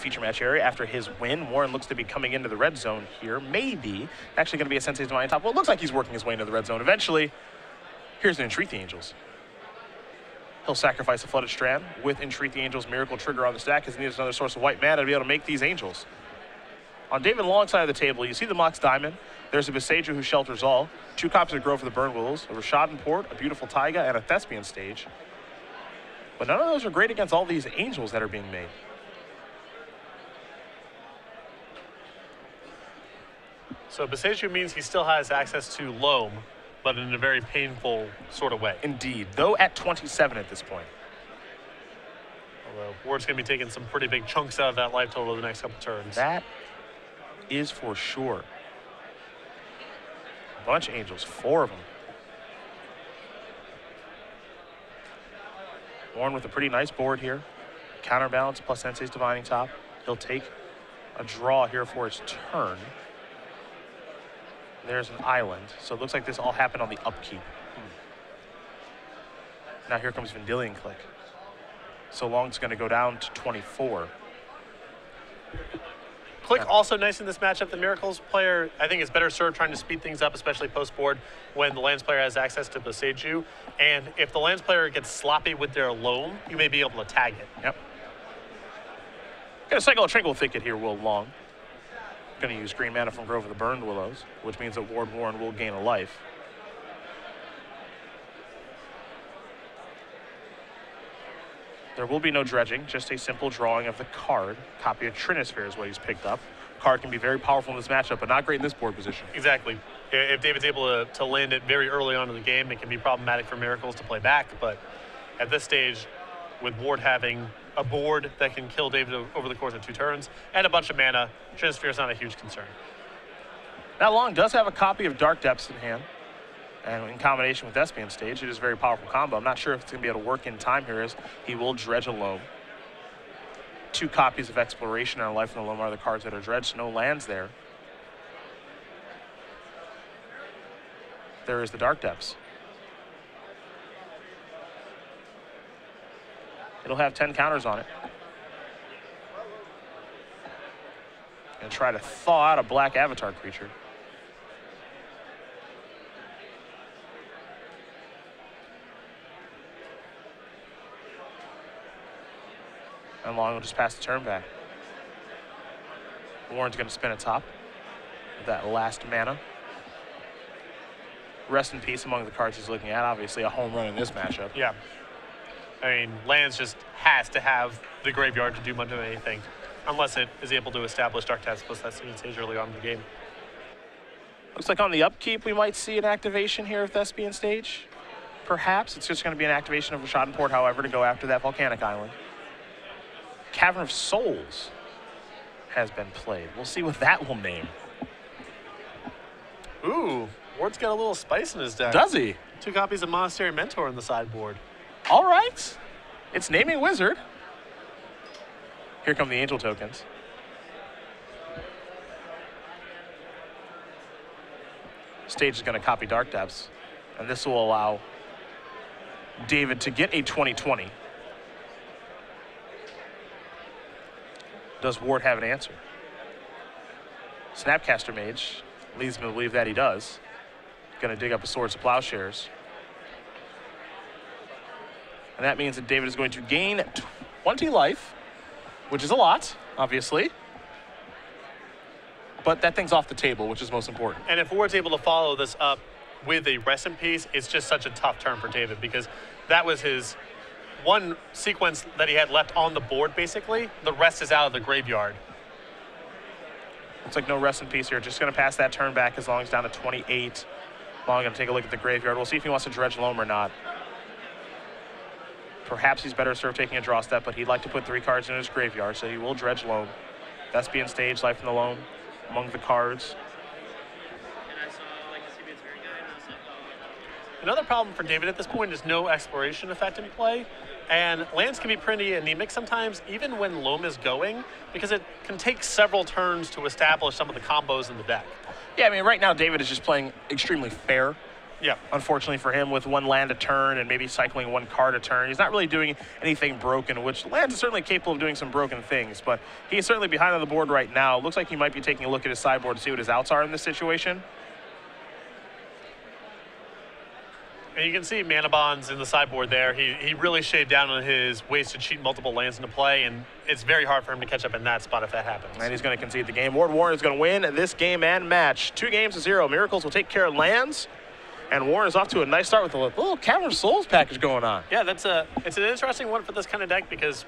feature match area after his win. Warren looks to be coming into the red zone here. Maybe actually going to be a Sensei's Divine top. Well, it looks like he's working his way into the red zone eventually. Here's an Entreat the Angels. He'll sacrifice a Flooded Strand with Entreat the Angels' Miracle Trigger on the stack because he needs another source of white mana to be able to make these Angels. On David Long's side of the table, you see the Mox Diamond. There's a Beseju who shelters all. 2 copies of Grove for the Burn Willows, a Rashad Port, a beautiful Taiga, and a Thespian Stage. But none of those are great against all these Angels that are being made. So Beseju means he still has access to Loam, but in a very painful sort of way. Indeed, though at 27 at this point. Although Ward's going to be taking some pretty big chunks out of that life total the next couple turns. That is for sure. A bunch of Angels, 4 of them. Warren with a pretty nice board here. Counterbalance plus Sensei's Divining Top. He'll take a draw here for his turn. There's an island. So it looks like this all happened on the upkeep. Now here comes Vendilion Click. So Long's going to go down to 24. Click also nice in this matchup. The Miracles player, I think, is better served trying to speed things up, especially post-board when the Lands player has access to Beseju. And if the Lands player gets sloppy with their Loam, you may be able to tag it. Yep. Gonna cycle a Tranquil Thicket here, Will Long. Going to use green mana from Grove of the Burned Willows, which means that Ward Warren will gain a life. There will be no dredging, just a simple drawing of the card. Copy of Trinisphere is what he's picked up. Card can be very powerful in this matchup, but not great in this board position. Exactly. If David's able to land it very early on in the game, it can be problematic for Miracles to play back. But at this stage, with Ward having a board that can kill David over the course of 2 turns and a bunch of mana, Trinisphere is not a huge concern. Now Long does have a copy of Dark Depths in hand. And in combination with Thespian Stage, it is a very powerful combo. I'm not sure if it's going to be able to work in time here, as he will dredge a Loam. 2 copies of Exploration and Life in the Loam are the cards that are dredged. No lands there. There is the Dark Depths. It'll have 10 counters on it. And try to thaw out a black avatar creature. And Long will just pass the turn back. Warren's going to spin a top with that last mana. Rest in peace among the cards he's looking at. Obviously a home run in this matchup. Yeah. I mean, Lands just has to have the graveyard to do much of anything, unless it is able to establish Dark Depths plus that stage early on in the game. Looks like on the upkeep we might see an activation here of Thespian Stage. Perhaps. It's just going to be an activation of Rashad Port, however, to go after that Volcanic Island. Cavern of Souls has been played. We'll see what that will name. Ooh, Ward's got a little spice in his deck. Does he? 2 copies of Monastery Mentor on the sideboard. All right. It's naming Wizard. Here come the Angel tokens. Stage is going to copy Dark Depths, and this will allow David to get a 20/20. Does Ward have an answer? Snapcaster Mage leads me to believe that he does. Going to dig up a Swords of Plowshares. And that means that David is going to gain 20 life, which is a lot, obviously. But that thing's off the table, which is most important. And if Ward's able to follow this up with a Rest in Peace, it's just such a tough turn for David, because that was his one sequence that he had left on the board, basically. The rest is out of the graveyard. Looks like no Rest in Peace here. Just going to pass that turn back as long as down to 28. Long going to take a look at the graveyard. We'll see if he wants to dredge Loam or not. Perhaps he's better served taking a draw step, but he'd like to put 3 cards in his graveyard, so he will dredge Loam. Thespian Stage, Life in the Loam among the cards. Another problem for David at this point is no exploration effect in play. And lands can be pretty anemic sometimes, even when Loam is going, because it can take several turns to establish some of the combos in the deck. Yeah, I mean, right now David is just playing extremely fair Yeah. Unfortunately for him, with one land a turn and maybe cycling one card a turn, he's not really doing anything broken, which lands is certainly capable of doing some broken things, but he's certainly behind on the board right now. Looks like he might be taking a look at his sideboard to see what his outs are in this situation. And you can see mana bonds in the sideboard there. He really shaved down on his ways to cheat multiple lands into play, and it's very hard for him to catch up in that spot if that happens. And he's going to concede the game. Warren is going to win this game and match. 2-0. Miracles will take care of lands, and Warren is off to a nice start with a little Cavern of Souls package going on. Yeah, it's an interesting one for this kind of deck because